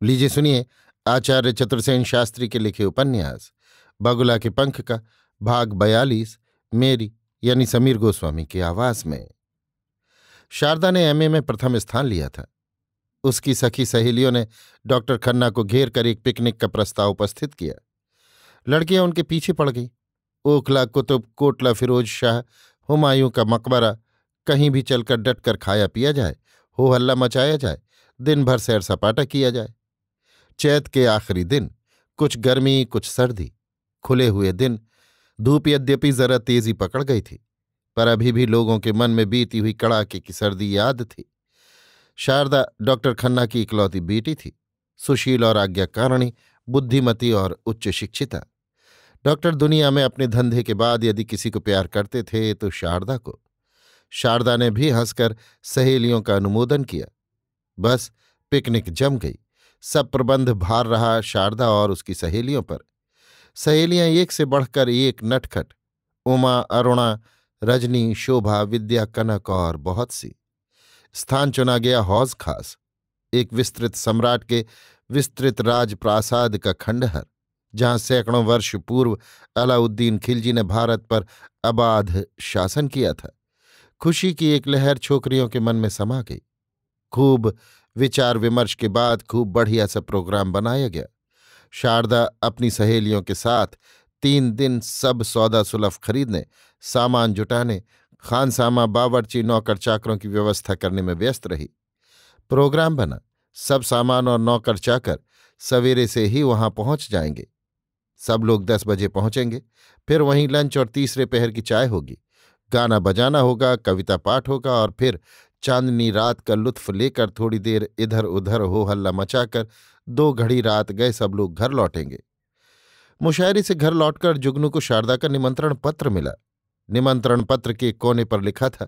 लीजिए सुनिए आचार्य चतुर्सेन शास्त्री के लिखे उपन्यास बगुला के पंख का भाग 42 मेरी यानी समीर गोस्वामी की आवाज में। शारदा ने एमए में प्रथम स्थान लिया था। उसकी सखी सहेलियों ने डॉक्टर खन्ना को घेर कर एक पिकनिक का प्रस्ताव उपस्थित किया। लड़कियां उनके पीछे पड़ गईं। ओखला, कुतुब, कोटला, फिरोज शाह, हुमायूं का मकबरा, कहीं भी चलकर डटकर खाया पिया जाए, हो हल्ला मचाया जाए, दिन भर सैर सपाटा किया जाए। चैत के आखिरी दिन, कुछ गर्मी कुछ सर्दी, खुले हुए दिन। धूप यद्यपि जरा तेजी पकड़ गई थी, पर अभी भी लोगों के मन में बीती हुई कड़ाके की सर्दी याद थी। शारदा डॉक्टर खन्ना की इकलौती बेटी थी, सुशील और आज्ञाकारिणी, बुद्धिमती और उच्च शिक्षिता। डॉक्टर दुनिया में अपने धंधे के बाद यदि किसी को प्यार करते थे तो शारदा को। शारदा ने भी हंसकर सहेलियों का अनुमोदन किया। बस पिकनिक जम गई। सब प्रबंध भार रहा शारदा और उसकी सहेलियों पर। सहेलियां एक से बढ़कर एक नटखट, उमा, अरुणा, रजनी, शोभा, विद्या, कनक और बहुत सी। स्थान चुना गया हौज खास, एक विस्तृत सम्राट के विस्तृत राजप्रासाद का खंडहर, जहां सैकड़ों वर्ष पूर्व अलाउद्दीन खिलजी ने भारत पर अबाध शासन किया था। खुशी की एक लहर छोकरियों के मन में समा गई। खूब विचार विमर्श के बाद खूब बढ़िया सा प्रोग्राम बनाया गया। शारदा अपनी सहेलियों के साथ 3 दिन सब सौदा सुलभ खरीदने, सामान जुटाने, खानसामा, बावर्ची, नौकर चाकरों की व्यवस्था करने में व्यस्त रही। प्रोग्राम बना, सब सामान और नौकर चाकर सवेरे से ही वहां पहुंच जाएंगे। सब लोग 10 बजे पहुंचेंगे। फिर वहीं लंच और तीसरे पहर की चाय होगी। गाना बजाना होगा, कविता पाठ होगा और फिर चांदनी रात का लुत्फ लेकर थोड़ी देर इधर उधर हो हल्ला मचाकर 2 घड़ी रात गए सब लोग घर लौटेंगे। मुशायरे से घर लौटकर जुगनू को शारदा का निमंत्रण पत्र मिला। निमंत्रण पत्र के कोने पर लिखा था,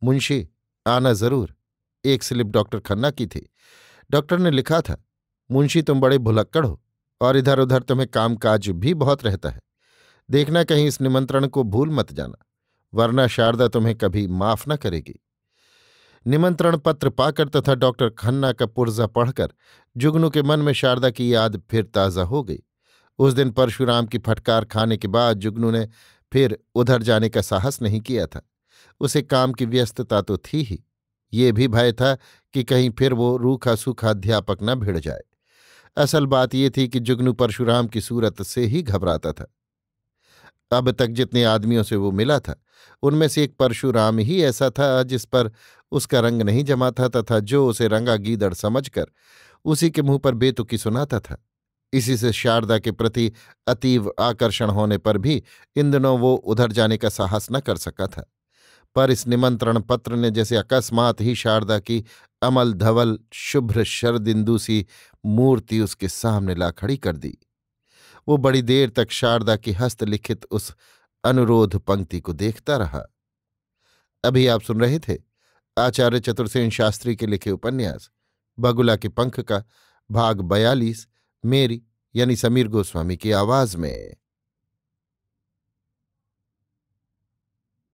मुंशी आना जरूर। एक स्लिप डॉक्टर खन्ना की थी। डॉक्टर ने लिखा था, मुंशी तुम बड़े भुलक्कड़ हो और इधर उधर तुम्हें कामकाज भी बहुत रहता है। देखना कहीं इस निमंत्रण को भूल मत जाना, वरना शारदा तुम्हें कभी माफ न करेगी। निमंत्रण पत्र पाकर तथा डॉक्टर खन्ना का पुर्जा पढ़कर जुगनू के मन में शारदा की याद फिर ताज़ा हो गई। उस दिन परशुराम की फटकार खाने के बाद जुगनू ने फिर उधर जाने का साहस नहीं किया था। उसे काम की व्यस्तता तो थी ही, ये भी भय था कि कहीं फिर वो रूखा सूखा अध्यापक न भिड़ जाए। असल बात ये थी कि जुगनू परशुराम की सूरत से ही घबराता था। अब तक जितने आदमियों से वो मिला था, उनमें से एक परशुराम ही ऐसा था जिस पर उसका रंग नहीं जमा था तथा जो उसे रंगा गीदड़ समझकर उसी के मुंह पर बेतुकी सुनाता था। इसी से शारदा के प्रति अतीव आकर्षण होने पर भी इन दिनों वो उधर जाने का साहस न कर सका था। पर इस निमंत्रण पत्र ने जैसे अकस्मात ही शारदा की अमल धवल शुभ्र शरदिंदु सी मूर्ति उसके सामने ला खड़ी कर दी। वो बड़ी देर तक शारदा की हस्तलिखित उस अनुरोध पंक्ति को देखता रहा। अभी आप सुन रहे थे आचार्य चतुर्सेन शास्त्री के लिखे उपन्यास बगुला के पंख का भाग 42 मेरी यानी समीर गोस्वामी की आवाज में।